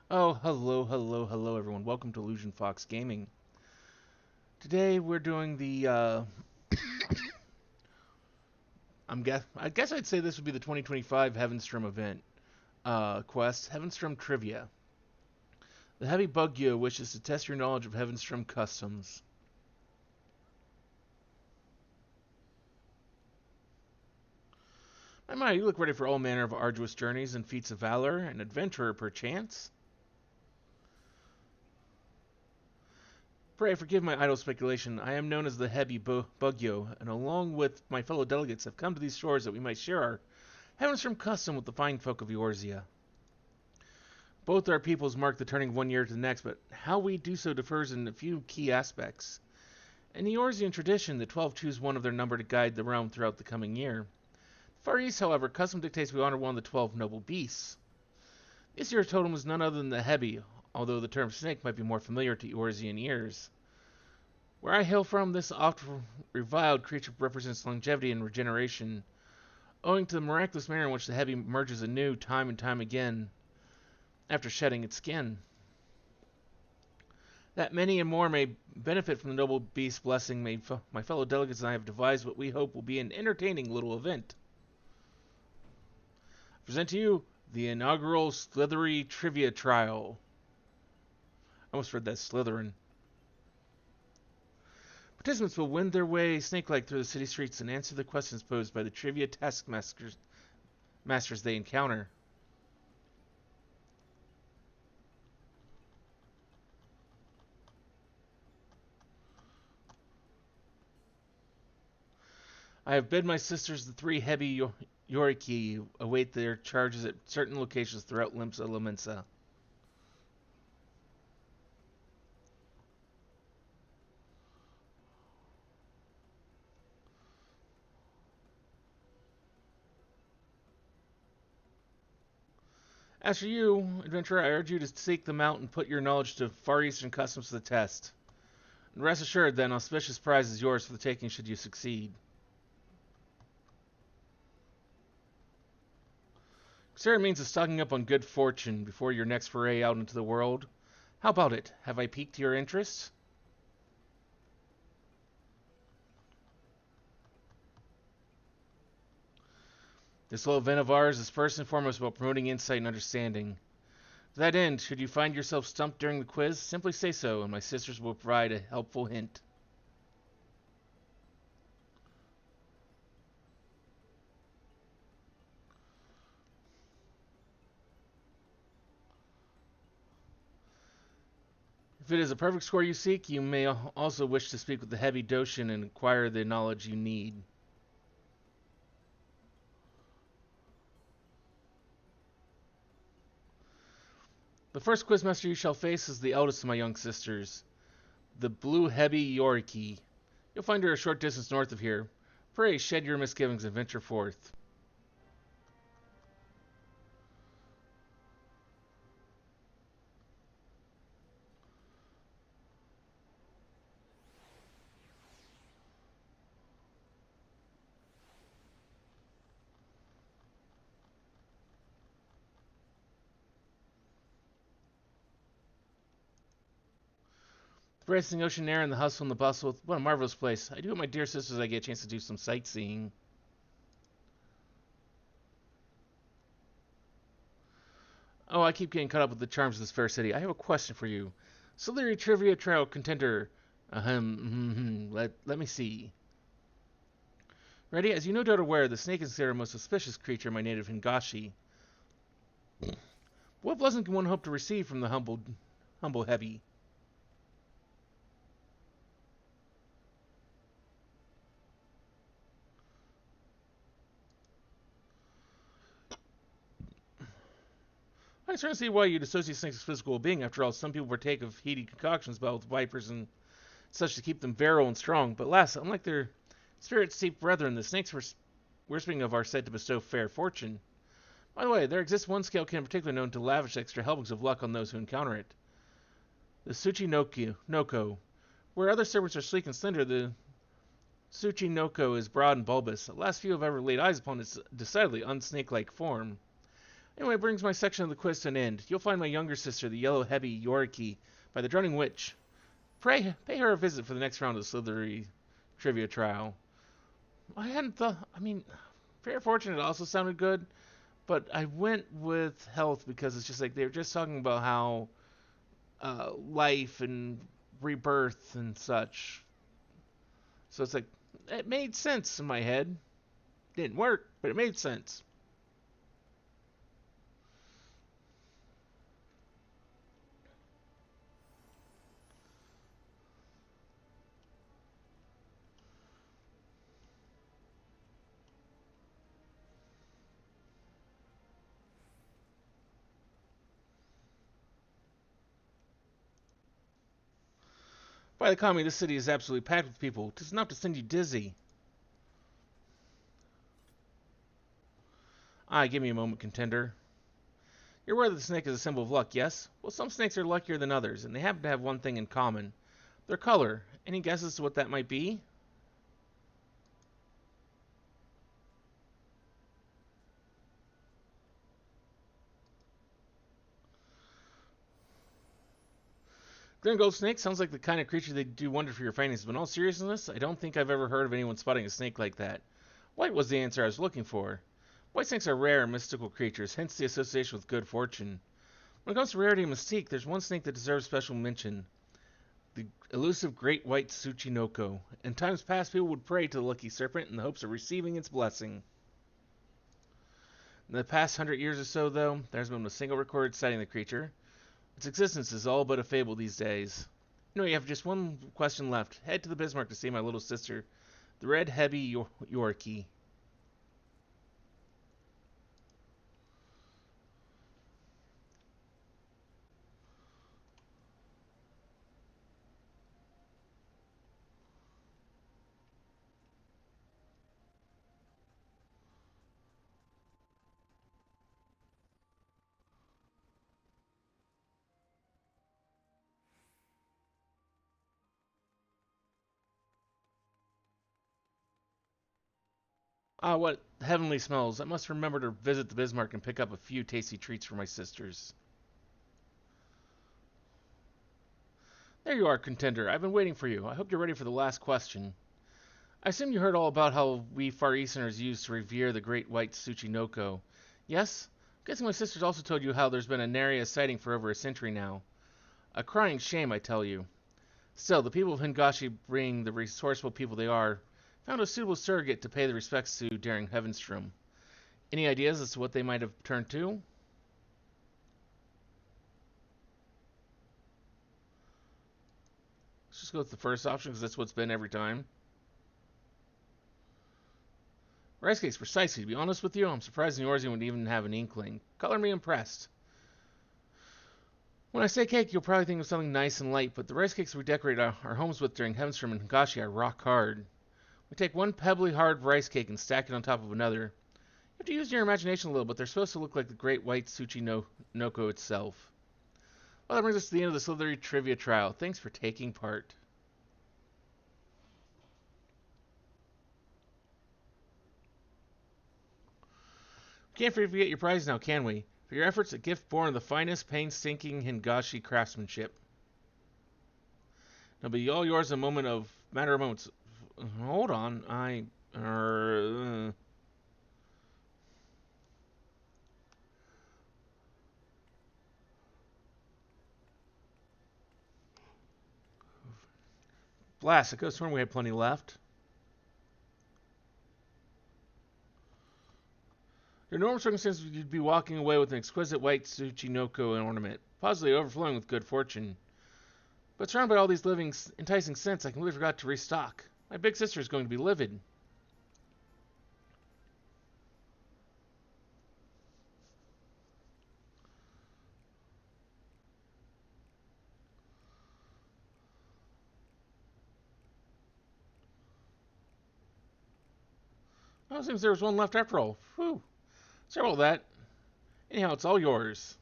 Oh, hello, everyone. Welcome to Illusion Fox Gaming. Today we're doing the, I guess I'd say this would be the 2025 heavenssturn event, quest, heavenssturn Trivia. The Heavy Bugyo wishes to test your knowledge of heavenssturn customs. My, you look ready for all manner of arduous journeys and feats of valor, an adventurer perchance? Pray forgive my idle speculation. I am known as the Heavy Bugyo, and along with my fellow delegates have come to these shores that we might share our heavenssturn custom with the fine folk of Eorzea. Both our peoples mark the turning of one year to the next, but how we do so differs in a few key aspects. In the Eorzean tradition, the 12 choose one of their number to guide the realm throughout the coming year. Far East, however, custom dictates we honor one of the 12 noble beasts. This year's totem was none other than the Hebi, although the term snake might be more familiar to Eorzean ears. Where I hail from, this oft reviled creature represents longevity and regeneration, owing to the miraculous manner in which the Hebi emerges anew time and time again after shedding its skin. That many and more may benefit from the noble beast's blessing, my fellow delegates and I have devised what we hope will be an entertaining little event. I present to you the inaugural Slithery Trivia Trial. I almost read that Slytherin. Participants will wend their way snake-like through the city streets and answer the questions posed by the trivia taskmasters they encounter. I have bid my sisters, the three Hebi Yoriki, await their charges at certain locations throughout Limsa Lamensa. As for you, adventurer, I urge you to seek them out and put your knowledge to Far Eastern customs to the test. And rest assured that an auspicious prize is yours for the taking should you succeed. Consider it means of stocking up on good fortune before your next foray out into the world. How about it? Have I piqued your interest? This little event of ours is first and foremost about promoting insight and understanding. To that end, should you find yourself stumped during the quiz, simply say so, and my sisters will provide a helpful hint. If it is a perfect score you seek, you may also wish to speak with the Heavy Doshin and acquire the knowledge you need. The first quizmaster you shall face is the eldest of my young sisters, the Blue Hebi Yoriki. You'll find her a short distance north of here. Pray shed your misgivings and venture forth. The racing ocean air and the hustle and the bustle. What a marvelous place. I do hope my dear sisters I get a chance to do some sightseeing. Oh, I keep getting caught up with the charms of this fair city. I have a question for you. Celery Trivia Trial Contender. Let me see. Ready? As you no doubt are aware, the snake is considered a most suspicious creature in my native Hingashi. What blessing can one hope to receive from the humble Heavy? I certainly see why you'd associate snakes with physical well-being. After all, some people partake of heated concoctions with vipers and such to keep them virile and strong. But alas, unlike their spirit-steeped brethren, the snakes we're speaking of are said to bestow fair fortune. By the way, there exists one scale in particular known to lavish extra helpings of luck on those who encounter it. The Noko. Where other serpents are sleek and slender, the Noko is broad and bulbous. The last few have ever laid eyes upon its decidedly unsnake-like form. Anyway, it brings my section of the quiz to an end. You'll find my younger sister, the yellow heavy Yoriki, by the Droning Witch. Pay her a visit for the next round of the Slithery trivia trial. I hadn't thought. I mean, Fair Fortune also sounded good, but I went with Health because it's just like they were just talking about how life and rebirth and such. So it's like it made sense in my head. Didn't work, but it made sense. By the economy, this city is absolutely packed with people. It's enough to send you dizzy. Give me a moment, contender. You're aware that the snake is a symbol of luck, yes? Well, some snakes are luckier than others, and they happen to have one thing in common. Their color. Any guesses to what that might be? Green gold snake sounds like the kind of creature they'd do wonder for your finances, but in all seriousness, I don't think I've ever heard of anyone spotting a snake like that. White was the answer I was looking for. White snakes are rare and mystical creatures, hence the association with good fortune. When it comes to rarity and mystique, there's one snake that deserves special mention. The elusive great white Tsuchinoko. In times past, people would pray to the lucky serpent in the hopes of receiving its blessing. In the past 100 years or so, though, there hasn't been a single recorded sighting of the creature. Its existence is all but a fable these days. You know, you have just one question left. Head to the Bismarck to see my little sister, the red heavy Yorkie. What heavenly smells. I must remember to visit the Bismarck and pick up a few tasty treats for my sisters. There you are, contender. I've been waiting for you. I hope you're ready for the last question. I assume you heard all about how we Far Easterners used to revere the great white Tsuchinoko. Yes? I'm guessing my sisters also told you how there's been a nary sighting for over a century now. A crying shame, I tell you. Still, the people of Hingashi, being the resourceful people they are, found a suitable surrogate to pay the respects to during heavenssturn. Any ideas as to what they might have turned to? Let's just go with the first option because that's what's been every time. Rice cakes, precisely. To be honest with you, I'm surprised New Orleans would even have an inkling. Color me impressed. When I say cake, you'll probably think of something nice and light, but the rice cakes we decorate our homes with during heavenssturm and Hingashi are rock hard. We take one pebbly hard rice cake and stack it on top of another. You have to use your imagination a little, but they're supposed to look like the great white Tsuchinoko itself. Well, that brings us to the end of the Slithery Trivia Trial. Thanks for taking part. We can't forget your prize now, can we? For your efforts, a gift born of the finest, painstaking Hingashi craftsmanship. It'll be all yours in a matter of moments. Hold on, Blast, I could have sworn we had plenty left. Under normal circumstances, you'd be walking away with an exquisite white Tsuchinoko ornament, positively overflowing with good fortune. But surrounded by all these living, enticing scents, I completely forgot to restock. My big sister is going to be livid. Well, it seems there was one left after all. Whew. Sorry about that. Anyhow, it's all yours.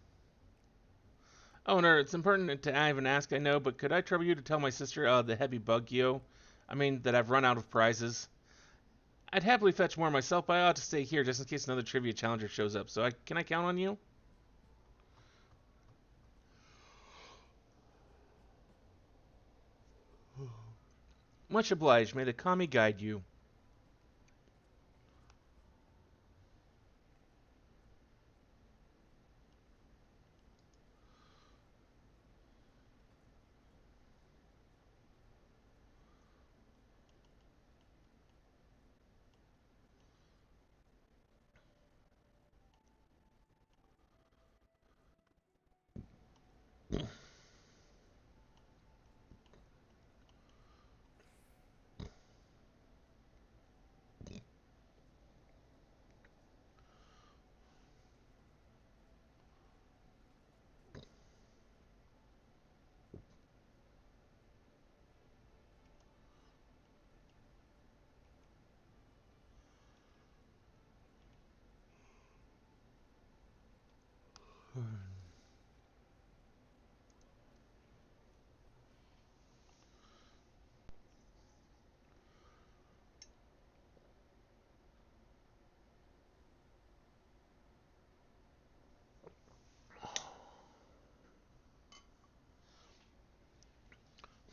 Oh, no, it's important to even ask, I know, but could I trouble you to tell my sister, the heavy Bugyo, that I've run out of prizes? I'd happily fetch more myself, but I ought to stay here just in case another trivia challenger shows up. So can I count on you? Much obliged. May the kami guide you.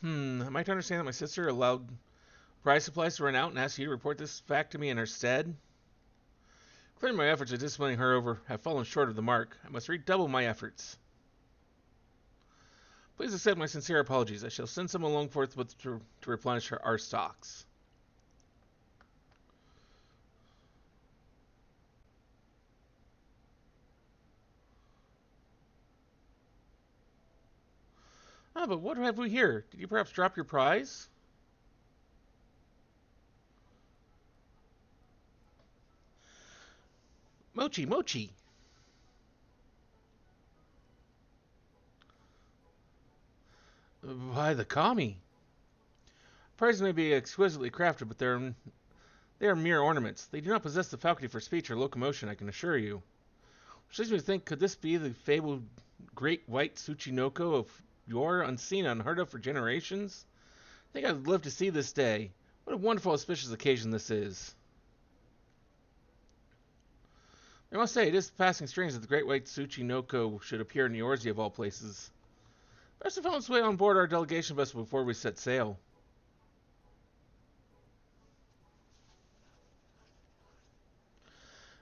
Am I to understand that my sister allowed prize supplies to run out and asked you to report this fact to me in her stead? Clearly my efforts at disciplining her over have fallen short of the mark. I must redouble my efforts. Please accept my sincere apologies. I shall send someone along forthwith to replenish our stocks. Ah, but what have we here? Did you perhaps drop your prize? Mochi, mochi! By the kami. Prizes may be exquisitely crafted, but they are mere ornaments. They do not possess the faculty for speech or locomotion, I can assure you. Which leads me to think, could this be the fabled great white Tsuchinoko of yore, unseen and unheard of for generations? I think I'd live to see this day. What a wonderful, auspicious occasion this is. I must say, it is passing strange that the great white Tsuchinoko should appear in Eorzea of all places. Best to find its way on board our delegation vessel before we set sail.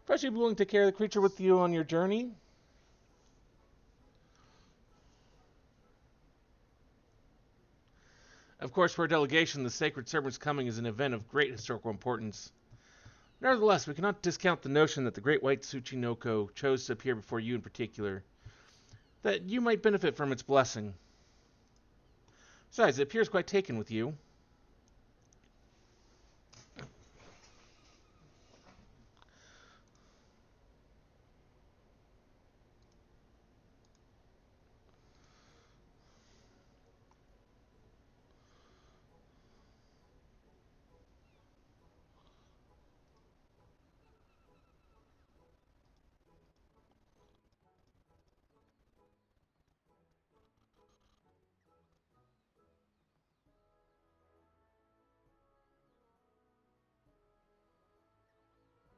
Perhaps you'd be willing to carry the creature with you on your journey? Of course, for a delegation, the sacred serpent's coming is an event of great historical importance. Nevertheless, we cannot discount the notion that the great white Tsuchinoko chose to appear before you in particular, that you might benefit from its blessing. Besides, it appears quite taken with you.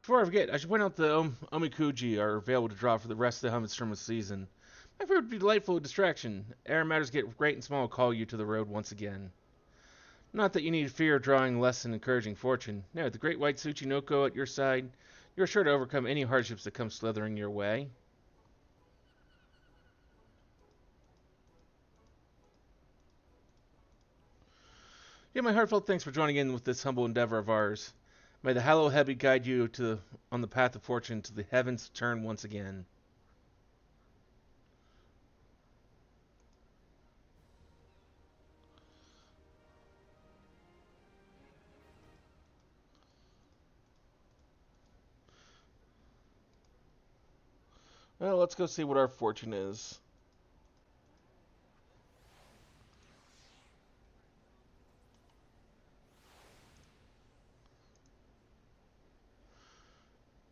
Before I forget, I should point out the omikuji are available to draw for the rest of the heavensturn's season. My favorite would be delightful distraction. Ere matters get great and small, I'll call you to the road once again. Not that you need fear of drawing less than encouraging fortune. No, the great white Tsuchinoko at your side, you're sure to overcome any hardships that come slithering your way. Yeah, my heartfelt thanks for joining in with this humble endeavor of ours. May the hallowed Hebi guide you on the path of fortune to the heavens turn once again. Well, let's go see what our fortune is.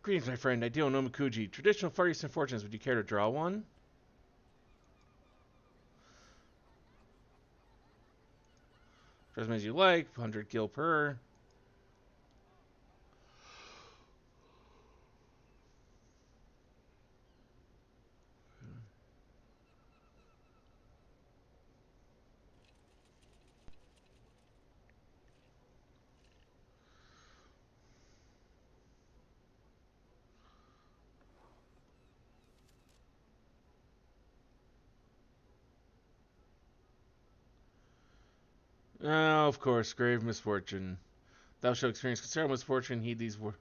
Greetings, my friend. I deal in Omikuji. Traditional Far Eastern fortunes. Would you care to draw one? Draw as many as you like. 100 gil per. Oh, of course, grave misfortune. Thou shalt experience considerable misfortune. Heed these words.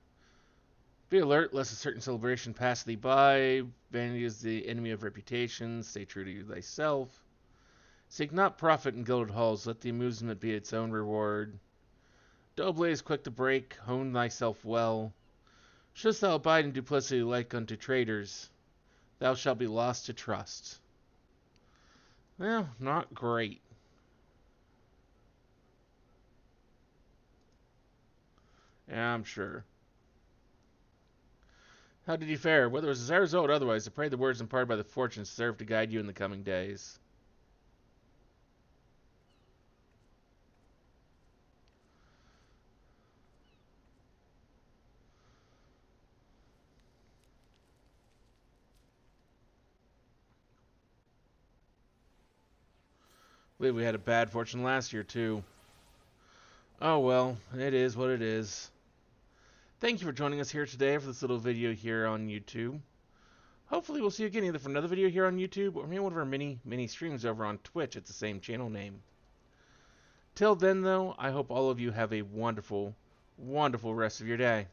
Be alert, lest a certain celebration pass thee by. Vanity is the enemy of reputation. Stay true to thyself. Seek not profit in gilded halls. Let the amusement be its own reward. Dull blaze quick to break. Hone thyself well. Shouldst thou abide in duplicity like unto traitors, thou shalt be lost to trust. Well, not great. Yeah, I'm sure. How did you fare? Whether it was desirous or otherwise, I pray the words imparted by the fortunes serve to guide you in the coming days. I believe we had a bad fortune last year, too. Oh well, it is what it is. Thank you for joining us here today for this little video here on YouTube. Hopefully we'll see you again either for another video here on YouTube or maybe one of our mini streams over on Twitch at the same channel name. Till then, though, I hope all of you have a wonderful, wonderful rest of your day.